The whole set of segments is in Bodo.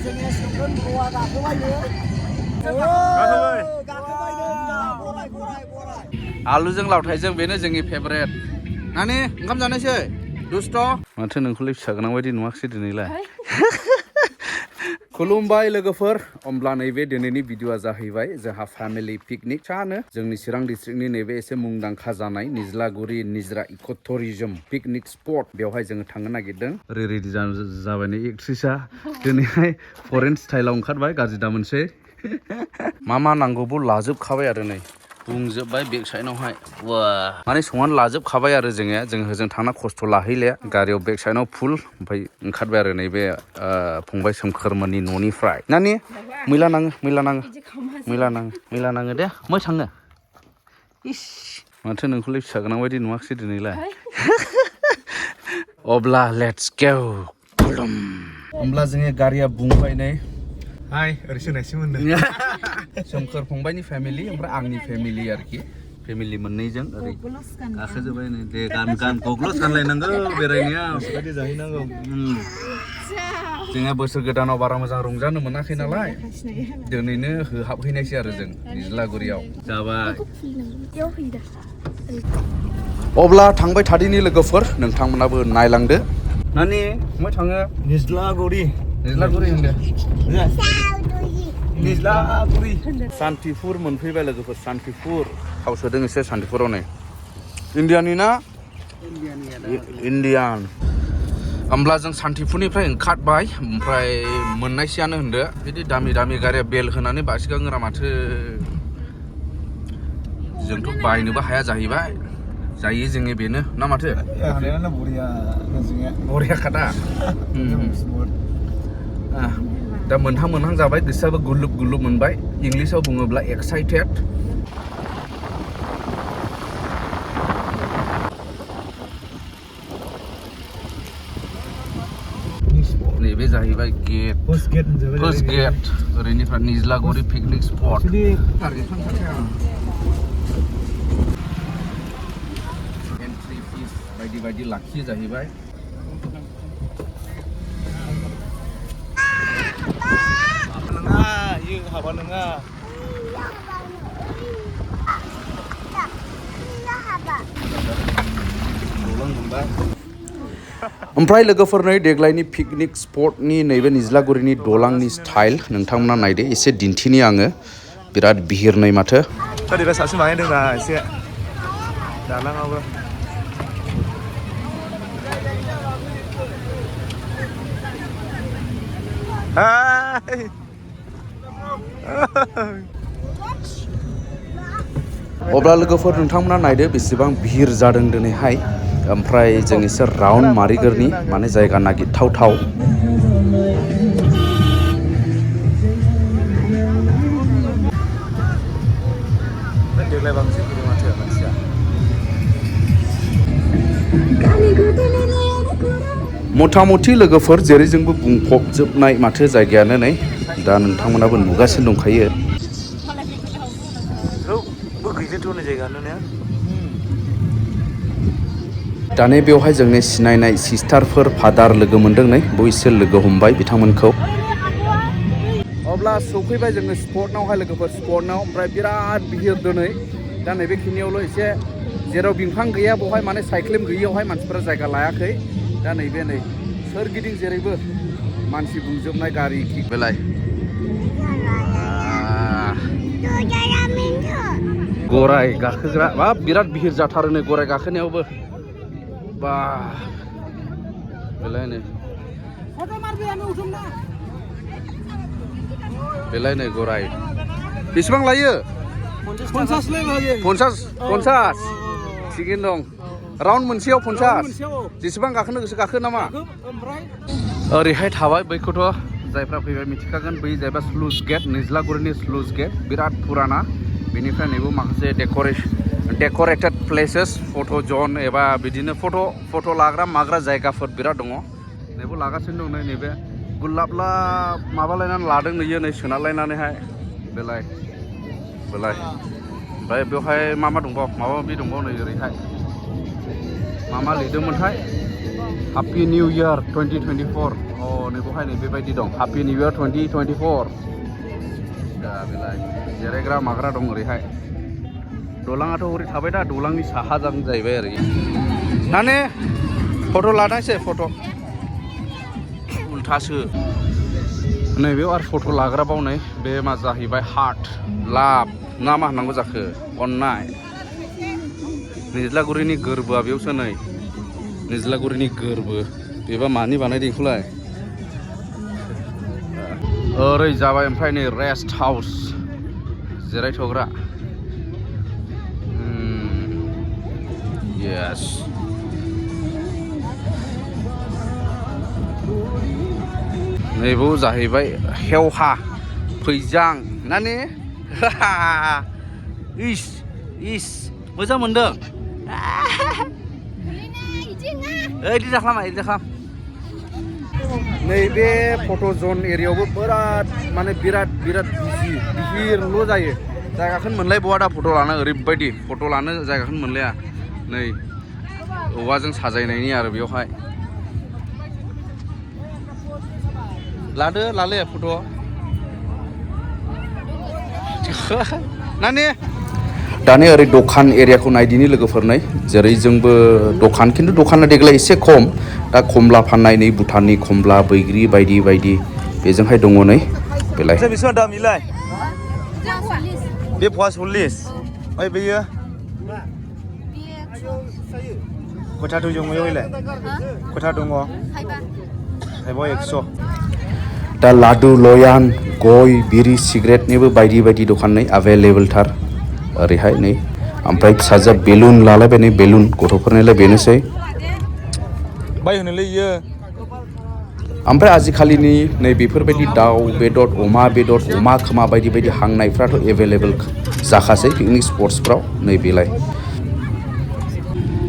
जोंनि सोमदोन बर'आ गाखोबायनो आलुजों लावथायजों बेनो जोंनि फेभरेट नानि ओंखाम जानोसै दुस्ट' माथो नोंखौलाय फिसा गोनां बायदि नुवाखिसै दिनैलाय खुलुमबाय लोगोफोर होमब्ला नैबे दिनैनि भिडिअआ जाहैबाय जोंहा फेमिलि पिकनिक सानो जोंनि चिरां डिस्ट्रिक्टनि नैबे एसे मुंदांखा जानाय निज्लागुरि निजरा इक' टुरिजम पिकनिक स्पट बेवहाय जोङो थांनो नागिरदों रेडि जाबाय नै एक्ट्रिसआ दिनैहाय फरेन स्टाइलाव ओंखारबाय गाज्रि दा मोनसै मा नांगौबो लाजोबखाबाय आरो नै बुंजोबबाय बेक साइडआवहाय वा माने संनानै लाजोबखाबाय आरो जों होजों थांना खस्थ' लाहैले गारियाव बेक साइडआव फुल ओमफ्राय ओंखारबाय आरो नैबे फंबाय सोमखोरमोननि न'निफ्राय नानि मैला नाङो दे मै थाङो इस माथो नोंखौलाय फिसा गोनां बायदि नुवाखिसै दिनैलाय अब्ला लेट्स गो होमब्ला जोङो गारिया बुंबाय नै हाय ओरैसो नायसो मोनदों सोमखोर फंबायनि फेमिलि ओमफ्राय आंनि फेमिलि आरोखि फेमिलि मोननैजों ओरै गाखोजोबबाय नै दे गान गग्लस गानलायनांगौ बेरायनाया बेबायदि जाहैनांगौ जोङो बोसोर गोदानाव बारा मोजां रंजानो मोनाखै नालाय दिनैनो हाबहैनायसै आरो जों निज्लागुरियाव जाबाय अब्ला थांबाय थादिनि लोगोफोर नोंथांमोनाबो नायलांदो नानि मा थाङो निज्लागुरि होनदो निज्लागुरि सान्तिपुर मोनफैबाय लोगोफोर सान्तिपुर थाव सोदों एसे सान्तिपुराव नै इण्डियानि ना इण्डियान होमब्ला जों सान्तिपुरनिफ्राय ओंखारबाय ओमफ्राय मोननायसैयानो होनदो बिदि दामि गारिया बेल होनानै बासिगाङोरा माथो जोंथ' बायनोबो हाया जाहैबाय जायो जोङो बेनो ना माथो बरिया खादा दा मोनहां जाबाय गोसोआबो गुलुब मोनबाय इंलिसाव बुङोब्ला एक्साइटेड नैबे जाहैबाय फार्स्ट गेट ओरैनिफ्राय निज्लागुरि पिकनिक स्पट एन्ट्रि फिस बायदि लाखियो जाहैबाय हाबा नङा ओमफ्राय लोगोफोर नै देग्लायनि पिकनिक स्पटनि नैबे निज्लागुरिनि दलांनि स्टाइल नोंथांमोना नायदो एसे दिन्थिनि आङो बिराद बिहिरनाय माथो सोरबा सासे बानायदोंना एसे दालाङावबो अब्ला लोगोफोर नोंथांमोना नायदो बेसेबां भिर जादों दिनैहाय ओमफ्राय जों एसे राउन्ड मारिगोरनि माने जायगा नागिरथावथाव देग्लाय बांसिन फैदों माथो मानसिया मथा मथि लोगोफोर जेरै जोंबो बुंफबजोबनाय माथो जायगायानो नै दा नोंथांमोनाबो नुगासिनो दंखायो गैलेथ' जायगा नुनाया दाने बेवहाय जोंनि सिनायनाय सिस्टारफोर फादार लोगो मोनदों नै बयसो लोगो हमबाय बिथांमोनखौ अब्ला सफैबाय जोङो स्पटनावहाय लोगोफोर स्पटनाव ओमफ्राय बिराद बिहिर दिनै दा नैबेखिनियावल' एसे जेराव बिफां गैया बेवहाय माने साइक्लिं गैयियावहाय मानसिफोरा जायगा लायाखै दा नैबे नै सोरगिदिं जेरैबो मानसि बुंजोबनाय गारि बेलाय गराय गाखोग्रा बा बिराद बिहिर जाथारो नै गराय गाखोनायावबो बा बेलाय नै गराय बेसेबां लायो 50 थिगैनो दं राउन्ड मोनसेयाव 50 जेसेबां गाखोनो गोसो गाखो नामा ओरैहाय थाबाय बैखौथ' जायफ्रा फैबाय मिथिखागोन बै जाहैबाय स्लुइस गेट निज्लागुरिनि स्लुइस गेट बिराद पुराना बेनिफ्राय नैबे माखासे डेक'रेटेड प्लेसेस फट' जन एबा बिदिनो फट' लाग्रा माग्रा जायगाफोर बिराद दङ नैबे लागासिनो दं नैबे गुलाबला माबालायनानै लादों नुयो नै सोनालायनानैहाय बेलाय ओमफ्राय बेवहाय मा दंबावो माबा माबि दंबावो नै ओरैहाय मा लिरदोंमोनथाय Happy New Year 2024 oh नै बहाय नै बेबायदि दं Happy New Year 2024 दा बेलाय जिरायग्रा माग्रा दं ओरैहाय दलाङाथ' ओरै थाबाय दा दलांनि साहाजों जाहैबाय ओरै नाने फट' लानायसै फट' उल्थासो नैबेयाव आरो फट' लाग्रा बावनाय बे मा जाहैबाय हार्ट लाभ ना मा होननांगौ जाखो अननाय निज्लागुरिनि गोरबोआ बेयावसो नै निज्लागुरिनि गोरबो बेबा मानि बानायदों बेखौलाय ओरै जाबाय ओमफ्राय नै रेस्ट हाउस जिरायथ'ग्रा yes नैबेयाव जाहैबाय हेवहा फैजां नानि इस इस मोजां मोनदों इदि जाखालामा इदि जाखालाम नैबे फट' जन एरियायावबो बिराद माने बिराद बिजि भिरल' जायो जायगाखौनो मोनलायबावा दा फट' लानो ओरैबायदि फट' लानो जायगाखौनो मोनलाया नै औवाजों साजायनायनि आरो बेयावहाय लादो लाले फट' नानि दानि ओरै दखान एरियाखौ नायदिनि लोगोफोरनै जेरै जोंबो दखान खिन्थु दखाना देग्लाय एसे खम दा खमला फाननाय नै भुटाननि खमला बैग्रि बायदि बायदि बेजोंहाय दङ नै बेलाय बेसेबां दाम इलाय बे फवा 40 ओमफ्राय बेयो खथा दं इलाय खथा दङ थाइबा 100 दा लादु लयान गय बिरि सिगारेटनिबो बायदि बायदि दखान नै एभेलेबलथार ओरैहाय नै ओमफ्राय फिसाजो बेलुन लालायबाय नै बेलुन गथ'फोरनिलाय बेनोसै बायहोनोलै इयो ओमफ्राय आजिखालिनि नै बेफोरबायदि दाउ बेदर अमा खोमा बायदि बायदि हांनायफ्राथ' एभेलेबल जाखासै पिकनिक स्पट्सफ्राव नै बेलाय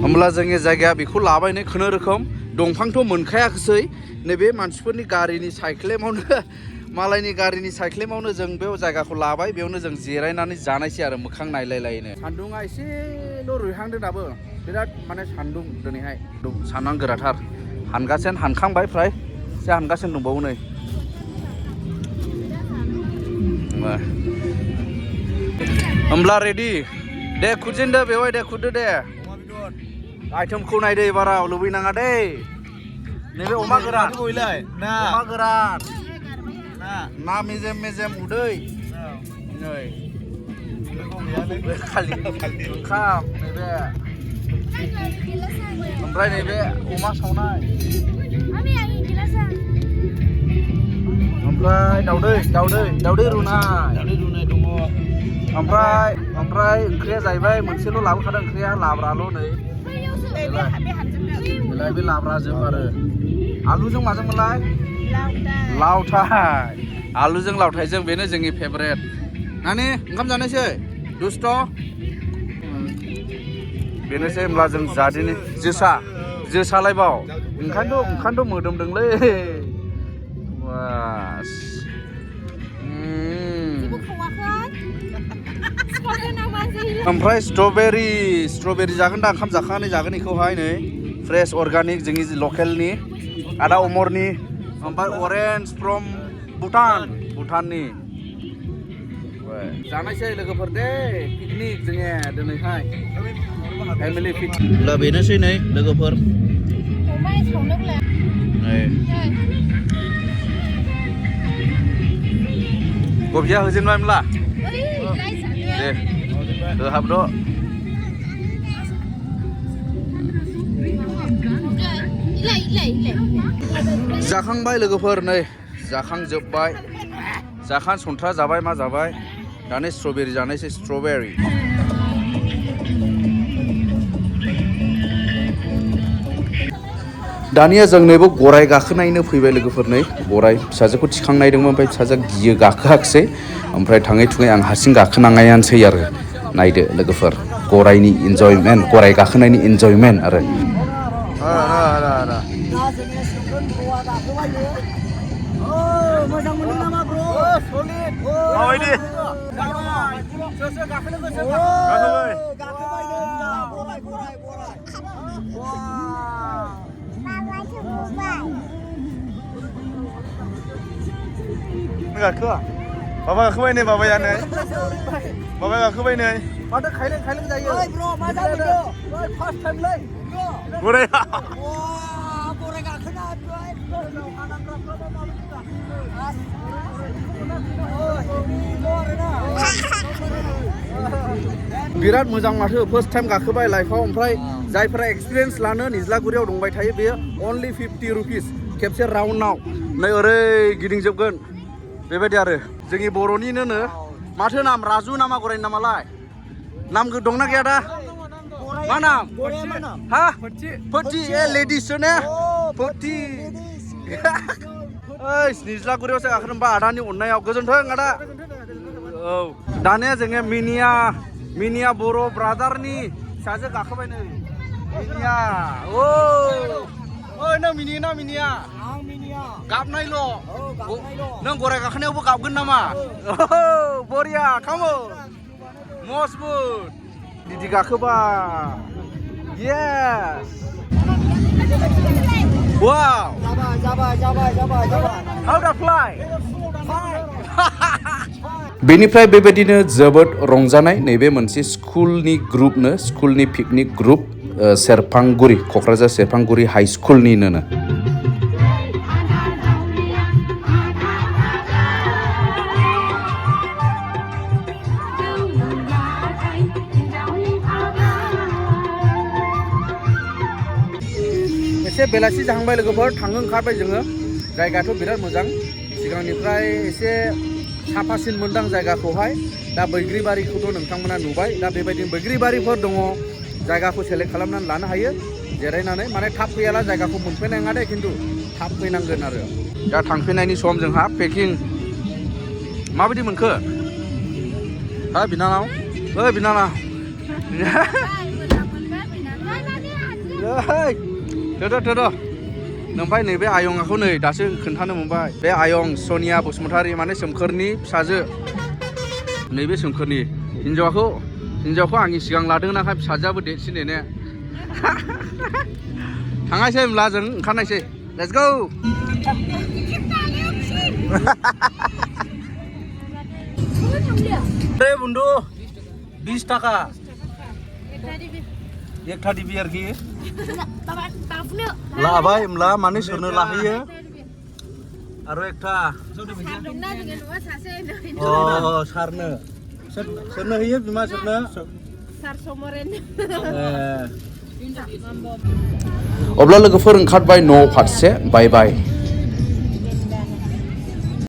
होमब्ला जोंनि जायगाया बेखौ लाबाय नै खुनुरोखोम दंफांथ' मोनखायाखैसै नैबे मानसिफोरनि गारिनि साइक्लेमावनो मालायनि गारिनि साइक्लेमावनो जों बेयाव जायगाखौ लाबाय बेयावनो जों जिरायनानै जानायसै आरो मोखां नायलायलायनो सान्दुङा एसेल' रुइहांदों दाबो बिराद माने सान्दुं दिनैहाय सानां गोराथार हानगासिनो हानखांबाय फ्राय एसे हानगासिनो दंबावो नै होमब्ला रेडि दे खुदजेनदो बेवहाय दे खुददो दे आइटेमखौ नायदो एबाराव लुबैनाङा दै नैबे अमा गोरान अमा गोरान ना मेजेम मेजेम उदै नै खालि ओंखाम नैबे ओमफ्राय नैबे अमा सावनाय ओमफ्राय दावदै रुनाय दङ ओमफ्राय ओंख्रिया जाहैबाय मोनसेल' लाबोखादों ओंख्रिया लाब्राल' नै बेलाय बे लाब्राजों आरो आलुजों माजोंमोनलाय लावथाय आलुजों लावथायजों बेनो जोंनि फेभरेट नानि ओंखाम जानोसै दुस्ट' बेनोसै होमब्ला जों जादिनि जोसालायबाव ओंखायनोथ' मोदोमदोंलै बास ओमफ्राय स्ट्रबेरि जागोन दा ओंखाम जाखांनानै जागोन बेखौहाय नै फ्रेश अर्गानिक जोंनि लकेलनि आदा अमरनि ओमफ्राय अरेन्ज फ्रम भुटाननि जानायसै लोगोफोर दे पिकनिक जोङो दिनैहाय फेमिलि पिकनिक दा बेनोसै नै लोगोफोर गबिया होजेनबायमोनला दे होहाबद' जाखांबाय लोगोफोर नै जाखांजोब्बाय संथ्रा जाबाय मा जाबाय दानि स्ट्रबेरि जानायसै स्ट्रबेरि दानिया जों नैबे गराय गाखोनायनो फैबाय लोगोफोर नै गराय फिसाजोखौ थिखांनायदोंमोन ओमफ्राय फिसाजोआ गियो गाखोआखिसै ओमफ्राय थाङै थुङै आं हारसिं गाखोनाङायानोसै आरो नायदो लोगोफोर गरायनि इन्जयमेन्ट गराय गाखोनायनि इन्जयमेन्ट आरो मोजां मोनदों नामा ब्र' माबायदि गाखोनो गोसो गाखोबाय गाखोआ माबा गाखोबाय नै माबायानो माबा गाखोबाय नै माथो खायलें जायो ओइ ब्र मा जादों ओइ फार्स्ट टाइम लै गराया वा गराय गाखोना एकदम हानांग्राफ्राबा माबायदि गाखो बिराद मोजां माथो फार्स्ट टाइम गाखोबाय लाइफआव ओमफ्राय जायफोरा एक्सपिरियेन्स लानो निज्लागुरियाव दंबाय थायो बेयो अनलि 50 रुपिस खेबसे राउन्डआव नै ओरै गिदिंजोबगोन बेबायदि आरो जोंनि बर'निनो माथो नाम राजु नामा गरायनि नामालाय नाम दंना गैया दा मा नाम हा फथि ए लेडिस ने फथि ओइ निज्लागुरियावसो गाखोनो होनबा आदानि अननायाव गोजोन्थों आदा औ दानिया जोङो मिनिया बर' ब्रादारनि फिसाजो गाखोबाय नै मिनिया ओइ नों मिनिया आं मिनिया गाबनायल' गाबनायल' नों गराय गाखोनायावबो गाबगोन नामा बरिया खामो मजबुत दिदि गाखोबा येस वाव जाबाय हाउ दा फ्लाइ बेनिफ्राय बेबायदिनो जोबोद रंजानाय नैबे मोनसे स्कुलनि ग्रुपनो स्कुलनि पिकनिक ग्रुप सेरफांगुरि क'क्राझार सेरफांगुरि हाइ स्कुलनिनो एसे बेलासि जाहांबाय लोगोफोर थांनो ओंखारबाय जोङो जायगायाथ' बिराद मोजां सिगांनिफ्राय एसे साफासिन मोनदां जायगाखौहाय दा बैग्रिबारिखौथ' नोंथांमोना नुबाय दा बेबायदिनो बैग्रिबारिफोर दङ जायगाखौ सेलेक्ट खालामनानै लानो हायो जिरायनानै माने थाब फैयाला जायगाखौ मोनफैनाय नङा दे खिन्थु थाब फैनांगोन आरो दा थांफैनायनि सम जोंहा पेकिं माबायदि मोनखो हा बिनानाव ओइ बिनानाव थोद' ओमफ्राय नैबे आयंखौ नै दासो खोन्थानो मोनबाय बे आयं सनिया बसुमतारी माने सोमखोरनि फिसाजो नैबे सोमखोरनि हिन्जावखौ आंनि सिगां लादों नाखाय फिसाजोआबो देरसिन ने थांनायसै होमब्ला जों ओंखारनायसै लेट्स गो बुन्दु 20 टाका एक था दिबि आरोखि लाबाय होमब्ला माने सोरनो लाहैयो आरो एकथा सारनो सोरनो होयो बिमा सोरनो अब्ला लोगोफोर ओंखारबाय न' फारसे बाय